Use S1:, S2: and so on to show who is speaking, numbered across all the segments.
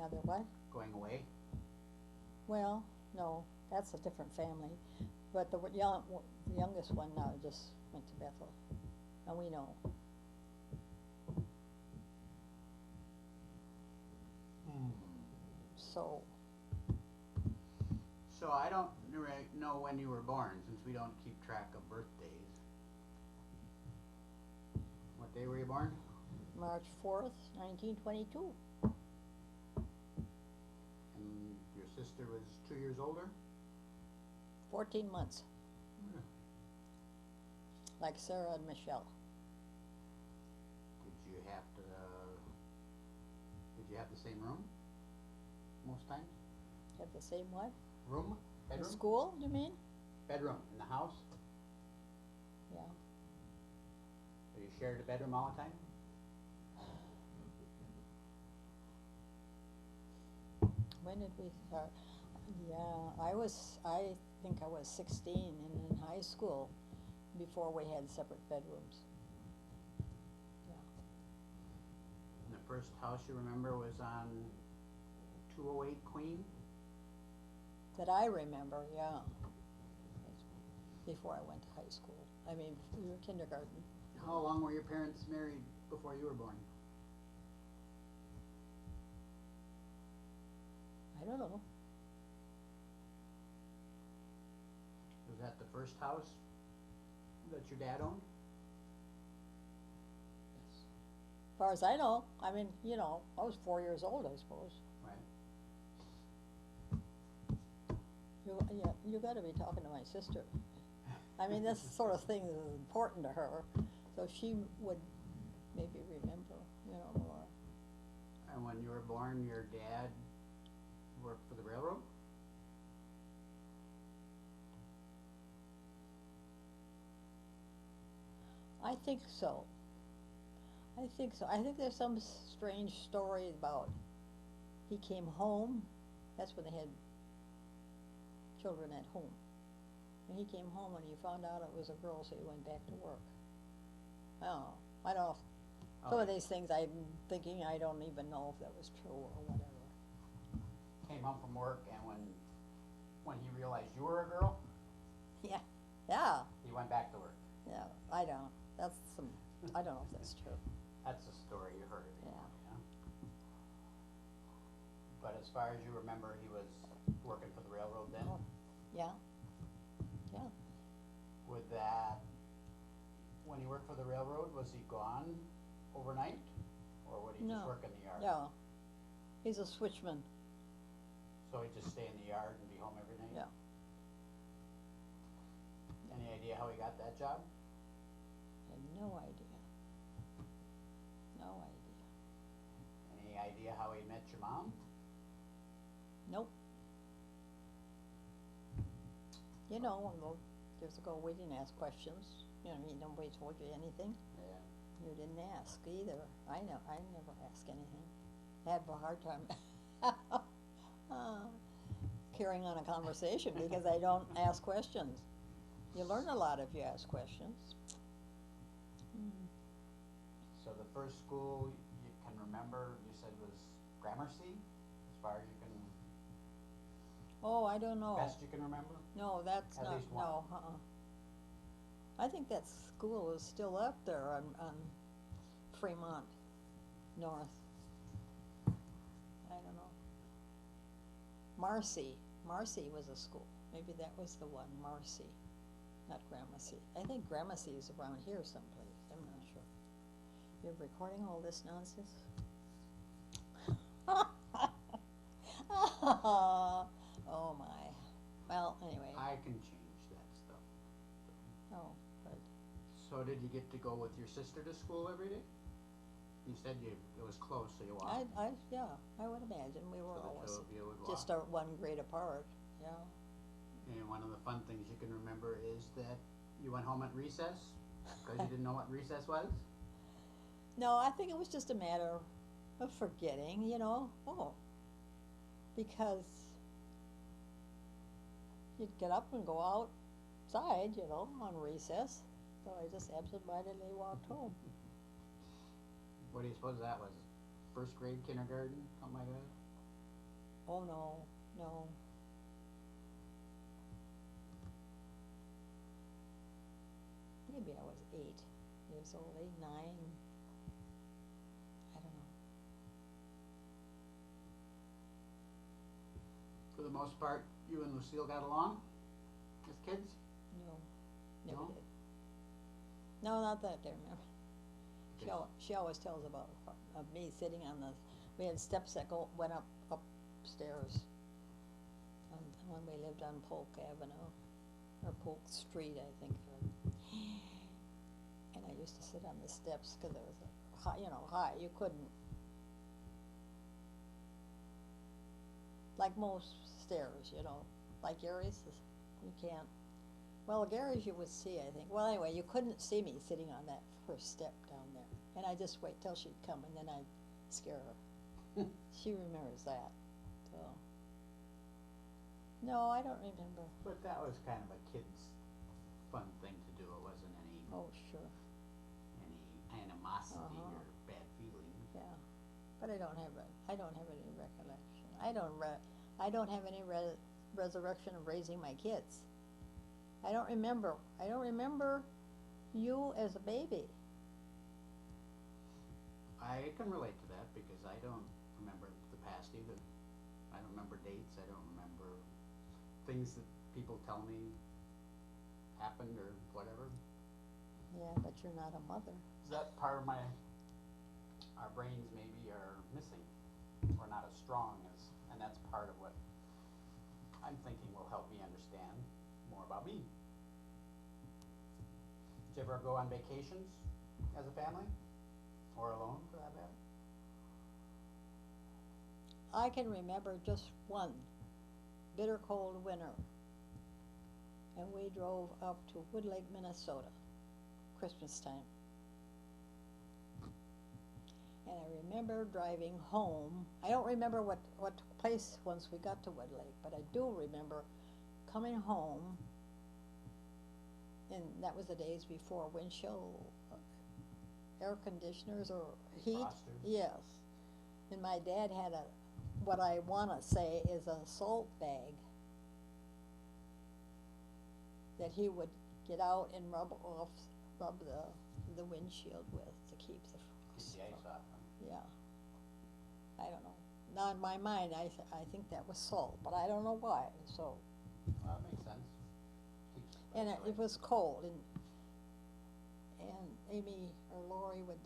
S1: Now they're what?
S2: Going away?
S1: Well, no, that's a different family. But the youngest one now just went to Bethel, and we know. So,
S2: So I don't know when you were born, since we don't keep track of birthdays. What day were you born?
S1: March 4th, 1922.
S2: And your sister was 2 years older?
S1: 14 months, like Sarah and Michelle.
S2: Did you have to, did you have the same room most times?
S1: Have the same what?
S2: Room?
S1: In
S2: Bedroom?
S1: school, you mean?
S2: Bedroom in the house?
S1: Yeah.
S2: So you shared a bedroom all the time?
S1: When did we start? Yeah, I think I was 16 and in high school before we had separate bedrooms. Yeah.
S2: And the first house you remember was on 208 Queen?
S1: That I remember, yeah. Before I went to high school. I mean, kindergarten.
S2: How long were your parents married before you were born?
S1: I don't know.
S2: Was that the first house that your dad owned?
S1: Yes. As far as I know, I mean, you know, I was 4 years old, I suppose.
S2: Right.
S1: You got to be talking to my sister. I mean, this sort of thing is important to her, so she would maybe remember, you know, more.
S2: And when you were born, your dad worked for the railroad?
S1: I think so. I think so. I think there's some strange story about he came home. That's when they had children at home. And he came home and he found out it was a girl, so he went back to work. I don't know. I don't know. Some of these things I'm thinking, I don't even know if that was true or whatever.
S2: Came home from work, and when he realized you were a girl,
S1: Yeah. Yeah.
S2: he went back to work.
S1: Yeah. I don't. That's some. I don't know if that's true.
S2: That's the story you heard.
S1: Yeah.
S2: But as far as you remember, he was working for the railroad then?
S1: Oh, yeah. Yeah.
S2: With that, when he worked for the railroad, was he gone overnight? Or would he just
S1: No.
S2: work in the yard?
S1: Yeah. He's a switchman.
S2: So he'd just stay in the yard and be home every night?
S1: Yeah.
S2: Any idea how he got that job?
S1: I have no idea. No idea.
S2: Any idea how he met your mom?
S1: Nope. You know, years ago we didn't ask questions. You know, I mean, nobody told you anything.
S2: Yeah.
S1: You didn't ask either. I never ask anything. I have a hard time carrying on a conversation because I don't ask questions. You learn a lot if you ask questions.
S2: So the first school you can remember, you said was Gramercy, as far as you can,
S1: Oh, I don't know.
S2: best you can remember?
S1: No, that's
S2: At
S1: not,
S2: least one.
S1: no, I think that school is still up there on Fremont North. I don't know. Marcy was a school. Maybe that was the one, Marcy, not Gramercy. I think Gramercy is around here someplace. I'm not sure. You're recording all this nonsense? Oh my. Well, anyway.
S2: I can change that stuff.
S1: Oh, but
S2: So did you get to go with your sister to school every day? You said it was close, so you walked.
S1: yeah, I would imagine we were
S2: So the two
S1: always
S2: of you would walk.
S1: just one grade apart. Yeah.
S2: And one of the fun things you can remember is that you went home at recess because you didn't know what recess was?
S1: No, I think it was just a matter of forgetting, you know. Oh, because you'd get up and go outside, you know, on recess. So I just absentmindedly walked home.
S2: What do you suppose that was? First grade, kindergarten, something like that?
S1: Oh, no, no. Maybe I was 8 years old, 8, 9. I don't know.
S2: For the most part, you and Lucille got along as kids?
S1: No, never
S2: No?
S1: did. No, not that I remember.
S2: Yes.
S1: She always tells about of me sitting on the, we had steps that went upstairs when we lived on Polk Avenue, or Polk Street, I think. And I used to sit on the steps because it was high, high. You couldn't, like most stairs, like Gary's, you can't. Well, Gary's you would see, I think. Well, anyway, you couldn't see me sitting on that first step down there. And I just wait till she'd come and then I'd scare her. She remembers that, so. No, I don't remember.
S2: But that was kind of a kid's fun thing to do. It wasn't any
S1: Oh, sure,
S2: animosity
S1: Uh-huh.
S2: or bad feelings.
S1: yeah. But I don't have any recollection. I don't have any resurrection of raising my kids. I don't remember you as a baby.
S2: I can relate to that because I don't remember the past either. I don't remember dates. I don't remember things that people tell me happened or whatever.
S1: Yeah, but you're not a mother.
S2: Is that part of our brains maybe are missing or not as strong as, and that's part of what I'm thinking will help me understand more about me. Did you ever go on vacations as a family? Or alone, for that matter?
S1: I can remember just one bitter cold winter, and we drove up to Wood Lake, Minnesota, Christmas time. And I remember driving home. I don't remember what took place once we got to Wood Lake, but I do remember coming home, and that was the days before windshield air conditioners or heat.
S2: Defrosters.
S1: Yes. And my dad had what I want to say is a salt bag that he would get out and rub the windshield with to keep the frost.
S2: Keep the ice off, huh?
S1: Yeah. I don't know. Now in my mind, I think that was salt, but I don't know why. So.
S2: Well, that makes sense. Keeps
S1: And
S2: ice
S1: it
S2: away.
S1: was cold, and Amy or Lori would,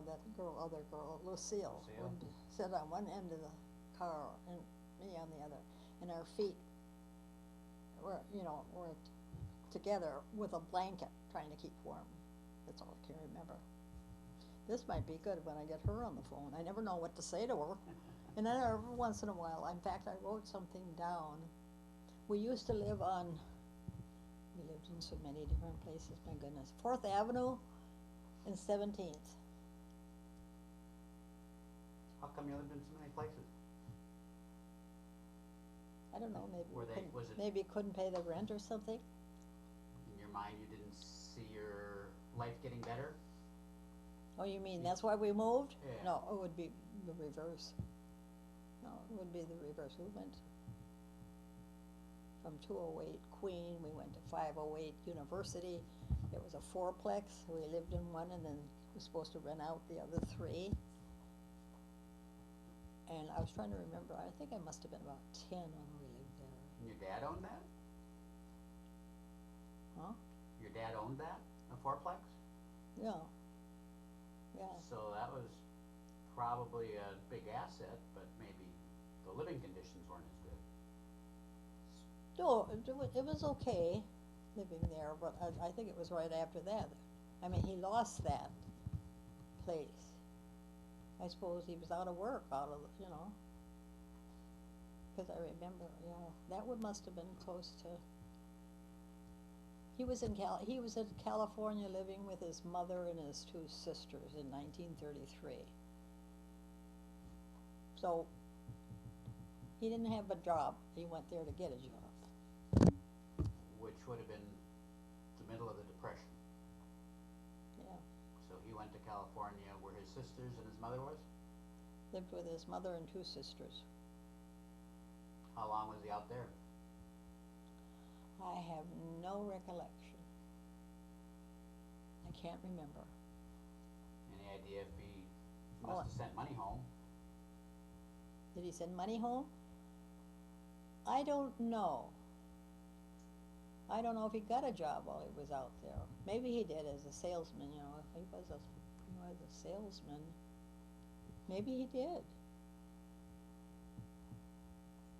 S1: that other girl, Lucille,
S2: Lucille.
S1: would sit on one end of the car and me on the other, and our feet were together with a blanket trying to keep warm. That's all I can remember. This might be good when I get her on the phone. I never know what to say to her. And then every once in a while, in fact, I wrote something down. We used to live we lived in so many different places, my goodness. 4th Avenue and 17th.
S2: How come you lived in so many places?
S1: I don't know, maybe
S2: Were they- was it-
S1: maybe couldn't pay the rent or something.
S2: In your mind, you didn't see your life getting better?
S1: Oh, you mean that's why we moved?
S2: Yeah.
S1: No, it would be the reverse. No, it would be the reverse. We went from 208 Queen, we went to 508 University. It was a fourplex. We lived in one and then we were supposed to rent out the other 3. And I was trying to remember, I think I must have been about 10 when we lived there.
S2: And your dad owned that?
S1: Huh?
S2: Your dad owned that, a fourplex?
S1: Yeah. Yeah.
S2: So that was probably a big asset, but maybe the living conditions weren't as good.
S1: No, it was okay living there, but I think it was right after that. I mean, he lost that place. I suppose he was out of work, because I remember, that must have been close to. He was in California living with his mother and his 2 sisters in 1933. So he didn't have a job. He went there to get a job.
S2: Which would have been the middle of the Depression.
S1: Yeah.
S2: So he went to California where his sisters and his mother was?
S1: Lived with his mother and 2 sisters.
S2: How long was he out there?
S1: I have no recollection. I can't remember.
S2: Any idea if he
S1: Oh.
S2: must have sent money home?
S1: Did he send money home? I don't know. I don't know if he got a job while he was out there. Maybe he did as a salesman, you know, if he was a salesman. Maybe he did.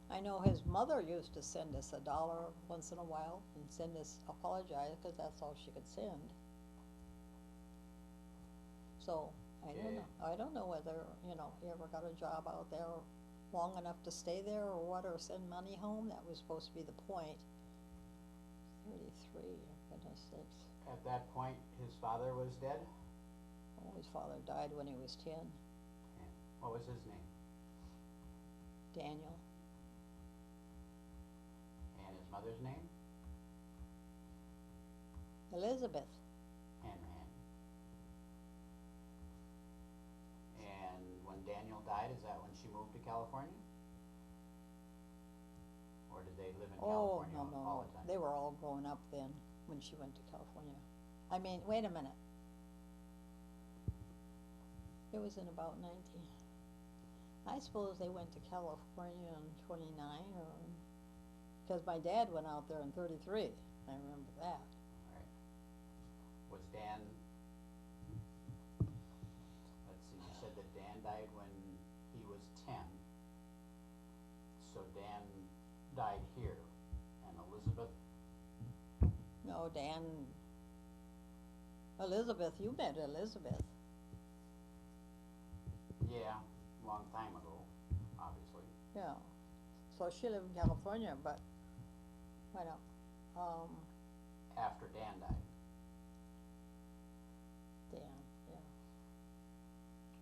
S1: I know his mother used to send us $1 once in a while and send us apologize because that's all she could send. So I don't know whether he ever got a job out there long enough to stay there or what, or send money home. That was supposed to be the point. 33, for goodness sakes.
S2: At that point, his father was dead?
S1: Oh, his father died when he was 10.
S2: And what was his name?
S1: Daniel.
S2: And his mother's name?
S1: Elizabeth.
S2: Hanrahan. And when Daniel died, is that when she moved to California? Or did they live in
S1: Oh,
S2: California
S1: no.
S2: all the time?
S1: They were all grown up then when she went to California. I mean, wait a minute. It was in about 19. I suppose they went to California in 29, or because my dad went out there in 33. I remember that.
S2: Right. Was Dan, let's see, you said that Dan died when he was 10. So Dan died here, and Elizabeth,
S1: No, Elizabeth, you met Elizabeth.
S2: yeah, long time ago, obviously.
S1: Yeah. So she lived in California, but I don't.
S2: After Dan died.
S1: Dan, yeah.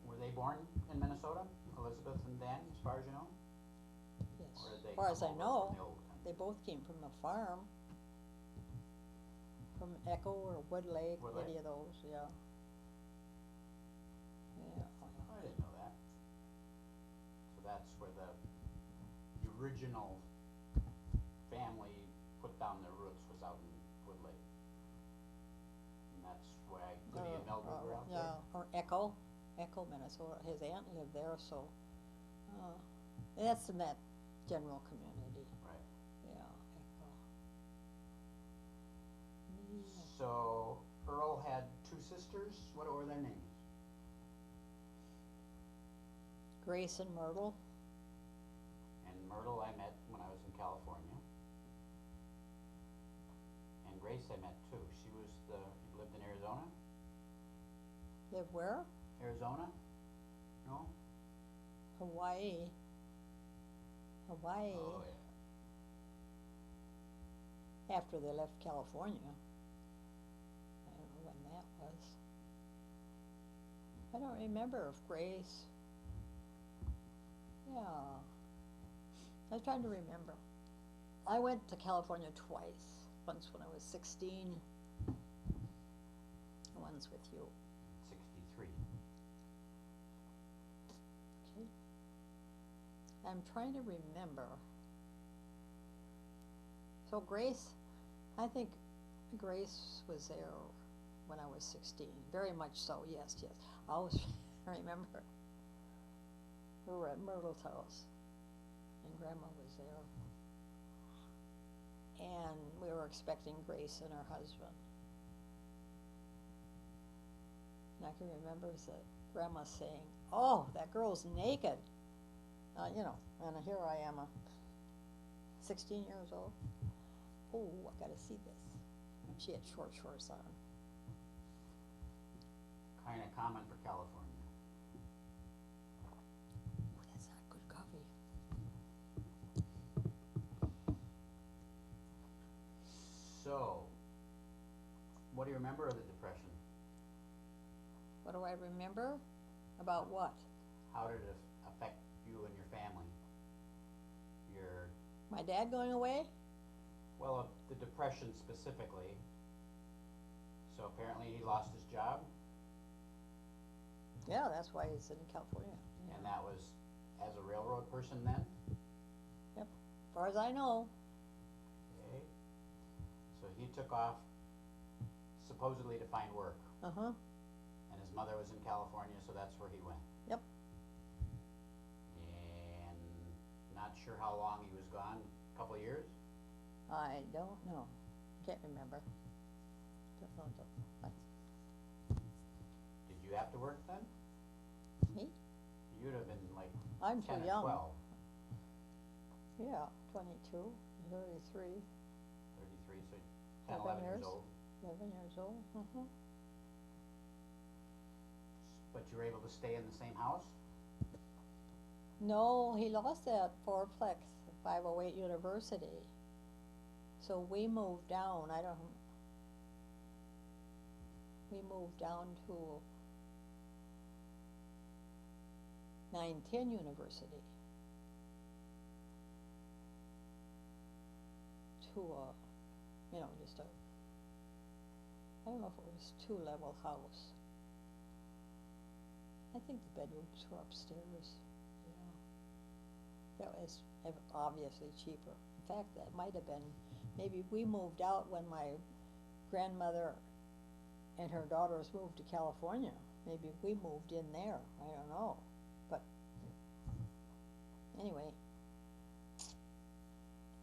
S2: Were they born in Minnesota, Elizabeth and Dan, as far as you know?
S1: Yes.
S2: Or did
S1: As
S2: they
S1: far as
S2: come
S1: I
S2: over
S1: know,
S2: from the old country?
S1: they both came from a farm. From Echo or Wood Lake,
S2: Wood Lake?
S1: any of those, yeah. Yeah.
S2: I didn't know that. So that's where the original family put down their roots, was out in Wood Lake. And that's why Goody and Mildred were out there?
S1: Yeah, or Echo, Minnesota. His aunt lived there, so, that's in that general community.
S2: Right.
S1: Yeah, Echo. Yeah.
S2: So Earl had two sisters. What were their names?
S1: Grace and Myrtle.
S2: And Myrtle I met when I was in California. And Grace I met too. She lived in Arizona?
S1: Live where?
S2: Arizona? No?
S1: Hawaii. Hawaii.
S2: Oh, yeah.
S1: After they left California. I don't know when that was. I don't remember if Grace. Yeah. I was trying to remember. I went to California twice. Once when I was 16. Once with you.
S2: 63.
S1: Okay. I'm trying to remember. So Grace, I think Grace was there when I was 16. Very much so, yes. I always remember. We were at Myrtle's house, and Grandma was there. And we were expecting Grace and her husband. And I can remember Grandma saying, "Oh, that girl's naked." And here I am, 16 years old. Oh, I gotta see this. She had short shorts on.
S2: Kind of common for California.
S1: Oh, that's not good coffee.
S2: So, what do you remember of the Depression?
S1: What do I remember? About what?
S2: How did it affect you and your family?
S1: My dad going away?
S2: Well, the Depression specifically. So apparently he lost his job,
S1: Yeah, that's why he's in California.
S2: and that was as a railroad person then?
S1: Yep. as I know.
S2: Okay. So he took off supposedly to find work,
S1: Uh-huh,
S2: and his mother was in California, so that's where he went.
S1: yep.
S2: And not sure how long he was gone, a couple of years?
S1: I don't know. Can't remember. Don't know.
S2: Did you have to work then?
S1: Me?
S2: You'd have been like
S1: I'm too
S2: 10 or
S1: young.
S2: 12,
S1: Yeah, 22, 33,
S2: 33, so 10,
S1: 11
S2: 11 years
S1: years.
S2: old.
S1: 11 years old. Uh-huh.
S2: But you were able to stay in the same house?
S1: No, he lost that fourplex at 508 University. So we moved down. We moved down to 910 University. To just I don't know if it was 2-level house. I think the bedrooms were upstairs. That was obviously cheaper. In fact, that might have been, maybe we moved out when my grandmother and her daughters moved to California. Maybe we moved in there, I don't know. But anyway,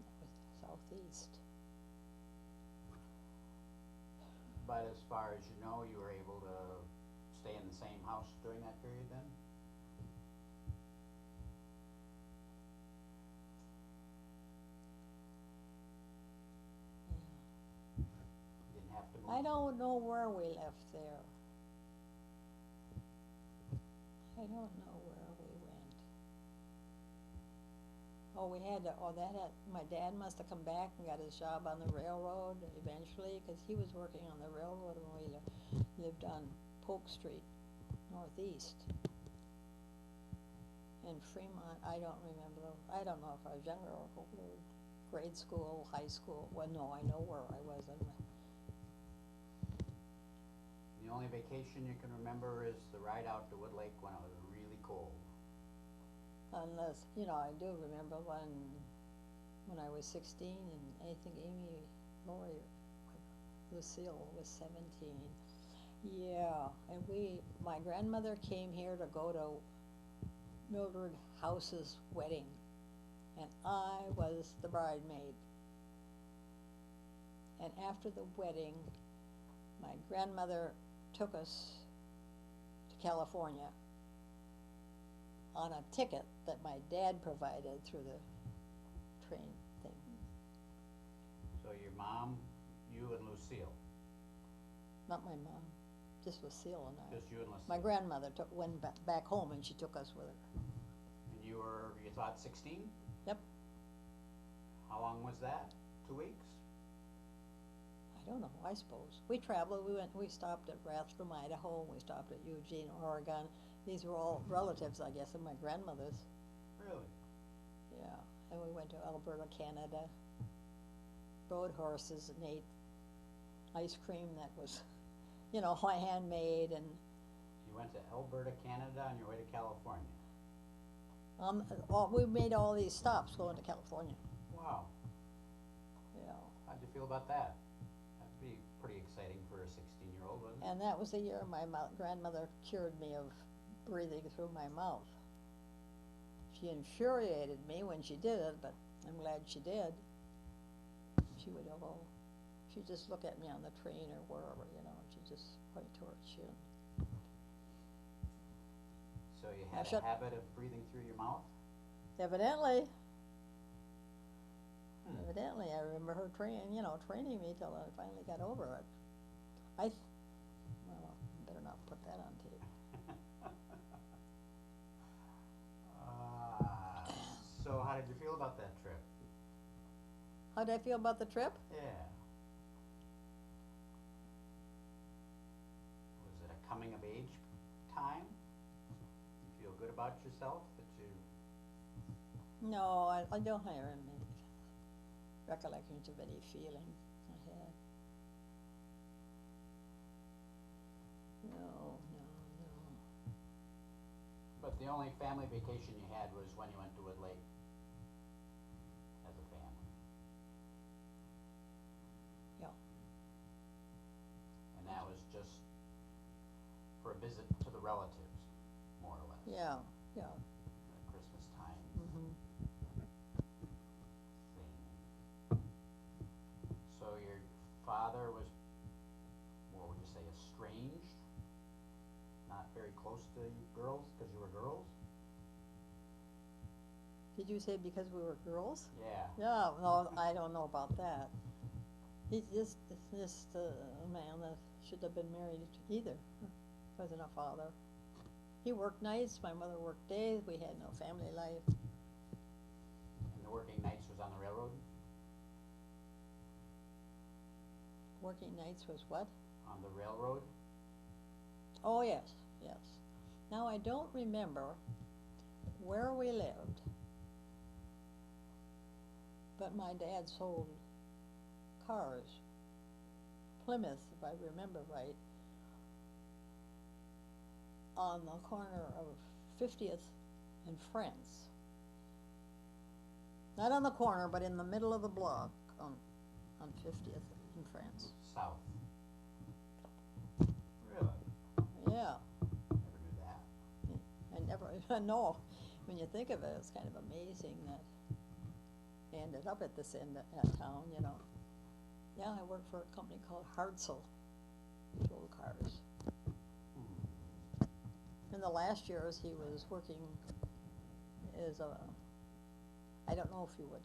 S1: that was southeast.
S2: But as far as you know, you were able to stay in the same house during that period then? You didn't have to move?
S1: I don't know where we left there. I don't know where we went. Oh, my dad must have come back and got his job on the railroad eventually, because he was working on the railroad when we lived on Polk Street, northeast. In Fremont, I don't remember, I don't know if I was younger or older, grade school, high school, well, no, I know where I was.
S2: The only vacation you can remember is the ride out to Wood Lake when it was really cold.
S1: Unless, I do remember when I was 16 and I think Lucille was 17. Yeah, and my grandmother came here to go to Mildred House's wedding, and I was the bridesmaid. And after the wedding, my grandmother took us to California on a ticket that my dad provided through the train thing.
S2: So your mom, you and Lucille?
S1: Not my mom, just Lucille and I.
S2: Just you and Lucille?
S1: My grandmother went back home and she took us with her.
S2: And you thought 16?
S1: Yep.
S2: How long was that? 2 weeks?
S1: I don't know, I suppose. We traveled, we stopped at Rathdrum, Idaho, we stopped at Eugene, Oregon. These were all relatives, I guess, of my grandmother's.
S2: Really?
S1: Yeah, and we went to Alberta, Canada, rode horses and ate ice cream that was, handmade, and
S2: You went to Alberta, Canada on your way to California?
S1: we made all these stops going to California.
S2: Wow.
S1: Yeah.
S2: How'd you feel about that? That'd be pretty exciting for a 16-year-old, wasn't it?
S1: And that was the year my grandmother cured me of breathing through my mouth. She infuriated me when she did it, but I'm glad she did. She'd just look at me on the train or wherever, she'd just point to her chin.
S2: So you had a habit of breathing through your mouth?
S1: Evidently. Evidently, I remember her training me till I finally got over it. Well, better not put that on tape.
S2: So how did you feel about that trip?
S1: How did I feel about the trip?
S2: Yeah. Was it a coming of age time? You feel good about yourself that you...
S1: No, I don't have any recollections of any feeling I had. No.
S2: But the only family vacation you had was when you went to Wood Lake as a family? relatives, more or less.
S1: Yeah, yeah.
S2: At Christmas time
S1: Mhm.
S2: thing. So your father was, what would you say, estranged? Not very close to you girls because you were girls?
S1: Did you say because we were girls?
S2: Yeah.
S1: Yeah, no, I don't know about that. He's just a man that should have been married either. Wasn't a father. He worked nights, my mother worked days, we had no family life.
S2: And the working nights was on the railroad?
S1: Working nights was what?
S2: On the railroad?
S1: Oh, yes, yes. Now, I don't remember where we lived, but my dad sold cars. Plymouth, if I remember right, on the corner of 50th and France. Not on the corner, but in the middle of the block on 50th in France.
S2: South. Really?
S1: Yeah,
S2: Never knew that.
S1: I never, no, when you think of it, it's kind of amazing that he ended up at this end of town, you know. Yeah, I worked for a company called Hartzell, sold cars. In the last years, he was working as a, I don't know if you would,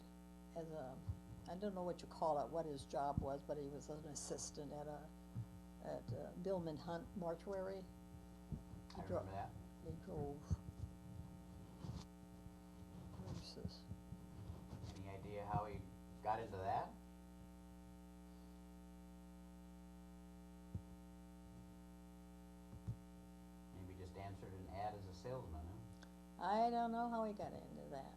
S1: as a, I don't know what you call it, what his job was, but he was an assistant at Billman Hunt Mortuary.
S2: I remember that.
S1: He drove hearses.
S2: Any idea how he got into that? Maybe just answered an ad as a salesman, huh?
S1: I don't know how he got into that.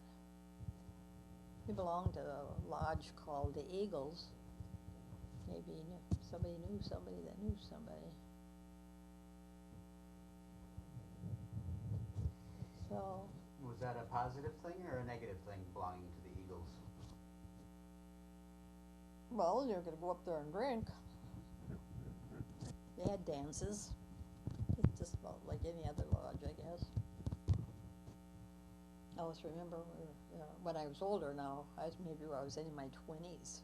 S1: He belonged to a lodge called the Eagles. Maybe he somebody knew somebody that knew somebody. So,
S2: Was that a positive thing or a negative thing belonging to the Eagles?
S1: well, you're gonna go up there and drink. They had dances. It's just about like any other lodge, I guess. I always remember when I was older now, maybe I was in my 20s.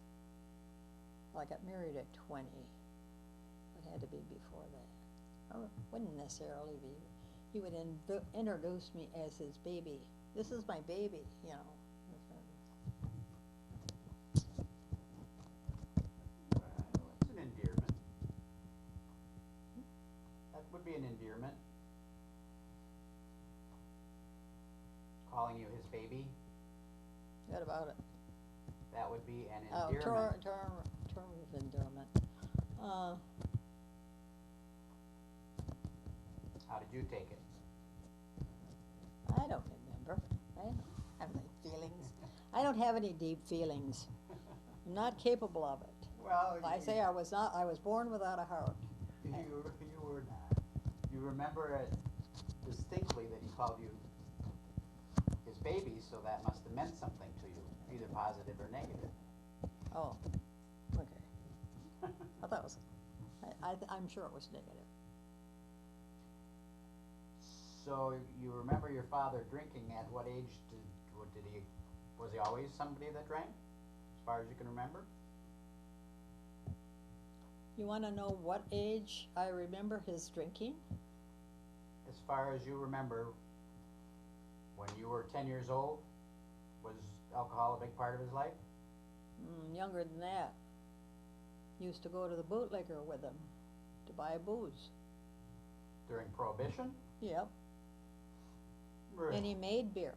S1: Well, I got married at 20. It had to be before that. Or wouldn't necessarily be. He would introduce me as his baby. This is my baby, you know.
S2: Well, it's an endearment. That would be an endearment. Calling you his baby,
S1: What about it?
S2: that would be an
S1: Oh,
S2: endearment.
S1: term of endearment.
S2: How did you take it?
S1: I don't remember. I don't have any feelings. I don't have any deep feelings. I'm not capable of it.
S2: Well,
S1: I say I was born without a heart.
S2: you were not. You remember it distinctly that he called you his baby, so that must have meant something to you, either positive or negative.
S1: Oh, okay. I thought it was, I'm sure it was negative.
S2: So you remember your father drinking at what age was he always somebody that drank, as far as you can remember?
S1: You want to know what age I remember his drinking?
S2: As far as you remember, when you were 10 years old, was alcohol a big part of his life?
S1: Younger than that. Used to go to the bootlegger with him to buy booze.
S2: During Prohibition?
S1: Yep.
S2: Really?
S1: And he made beer.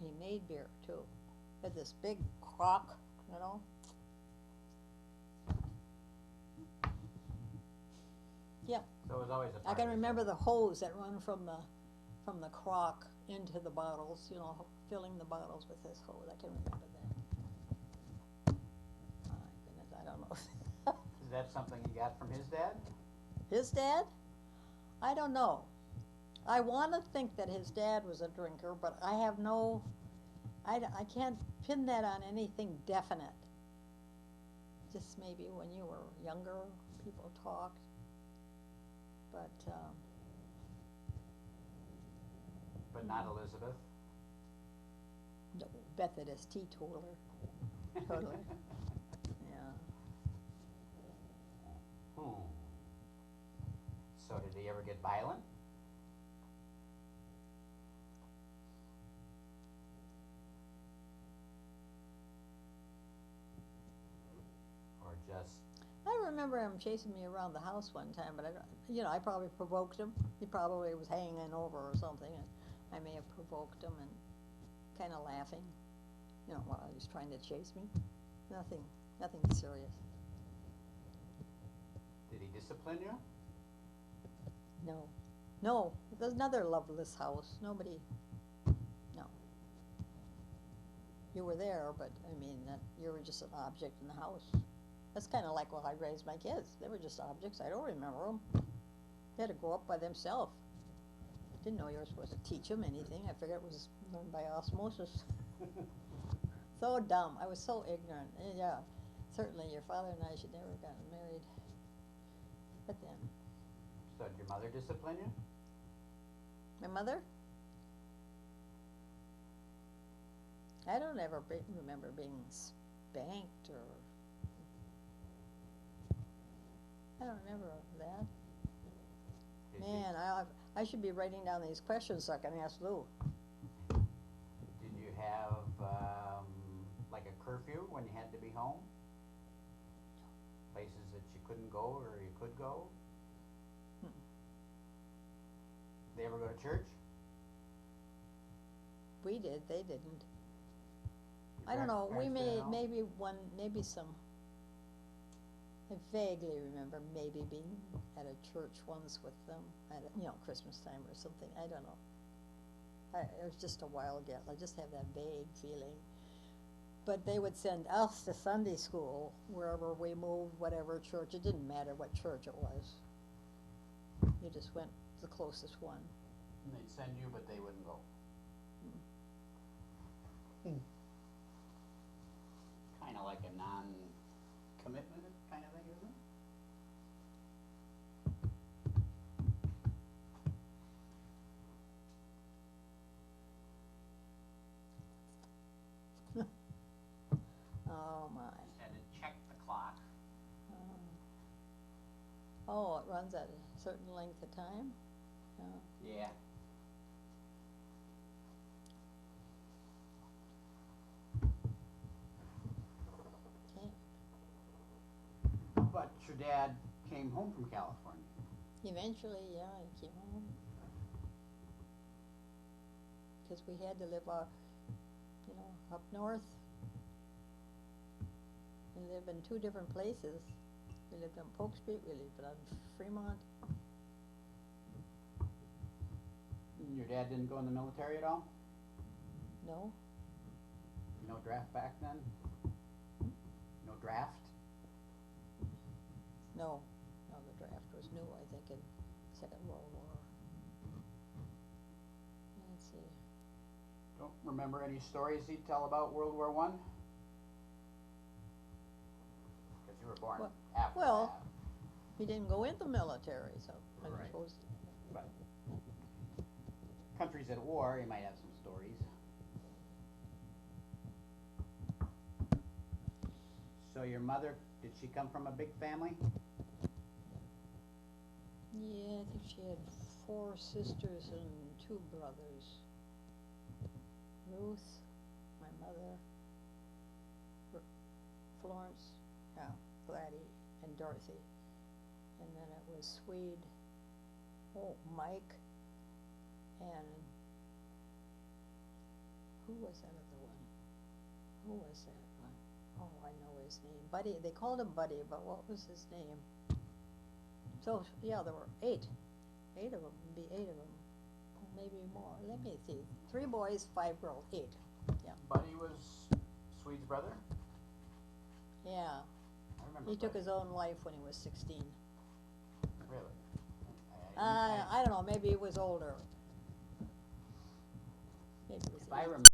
S1: He made beer too. Had this big crock, you know. Yeah.
S2: So it was always a
S1: I
S2: part
S1: can
S2: of his
S1: remember
S2: life.
S1: the hose that run from the crock into the bottles, you know, filling the bottles with this hose. I can remember that. My goodness, I don't know.
S2: Is that something he got from his dad?
S1: His dad? I don't know. I want to think that his dad was a drinker, but I have I can't pin that on anything definite. Just maybe when you were younger, people talked. But
S2: But not Elizabeth?
S1: No, Beth it is teetotaler. Totally. Yeah.
S2: So did he ever get violent? Or just,
S1: I remember him chasing me around the house one time, but I don't, I probably provoked him. He probably was hanging over or something, and I may have provoked him and kind of laughing, while he was trying to chase me. Nothing serious.
S2: did he discipline you?
S1: No, it was another loveless house. Nobody, no. You were there, but you were just an object in the house. That's kind of like how I raised my kids. They were just objects. I don't remember them. They had to grow up by themselves. Didn't know you were supposed to teach them anything. I figured it was learned by osmosis. So dumb. I was so ignorant. Yeah, certainly your father and I should never have gotten married. But then,
S2: So did your mother discipline you?
S1: my mother? I don't ever remember being spanked or. I don't remember that.
S2: Did
S1: Man, I should be writing down these questions so I can ask Lou.
S2: Did you have like a curfew when you had to be home? Places that you couldn't go or you could go? They ever go to church?
S1: We did, they didn't.
S2: Your
S1: I don't know, we
S2: parents didn't know?
S1: maybe some, I vaguely remember maybe being at a church once with them at, Christmas time or something, I don't know. It was just a while ago, I just have that vague feeling. But they would send us to Sunday school wherever we moved, whatever church, it didn't matter what church it was. You just went to the closest one.
S2: And they'd send you, but they wouldn't go. Kind of like a non-commitment kind of thing, isn't it?
S1: Oh my.
S2: Just had to check the clock.
S1: Oh, it runs at a certain length of time?
S2: Yeah.
S1: Okay.
S2: But your dad came home from California.
S1: Eventually, yeah, I came home. Because we had to live up north. We lived in two different places. We lived on Polk Street, we lived on Fremont.
S2: Your dad didn't go in the military at all?
S1: No,
S2: No draft back then? No draft?
S1: no, the draft was new, I think, in Second World War. Let's see.
S2: Don't remember any stories he'd tell about World War I? Because you were born after
S1: Well, he didn't go in the military, so I
S2: Right.
S1: suppose.
S2: that. But countries at war, he might have some stories. So your mother, did she come from a big family?
S1: Yeah, I think she had 4 sisters and 2 brothers. Ruth, my mother, Florence, Gladys, and Dorothy. And then it was Swede, Mike, and who was that other one? Who was that one? Oh, I know his name. Buddy, they called him Buddy, but what was his name? So, yeah, there were 8. 8 of them, be 8 of them. Maybe more. Let me see. 3 boys, 5 girls, 8. Yeah.
S2: Buddy was Swede's brother?
S1: Yeah.
S2: I remember
S1: He took
S2: Buddy.
S1: his own life when he was 16.
S2: Really?
S1: I don't know, maybe he was older. Maybe it was
S2: If I
S1: 8.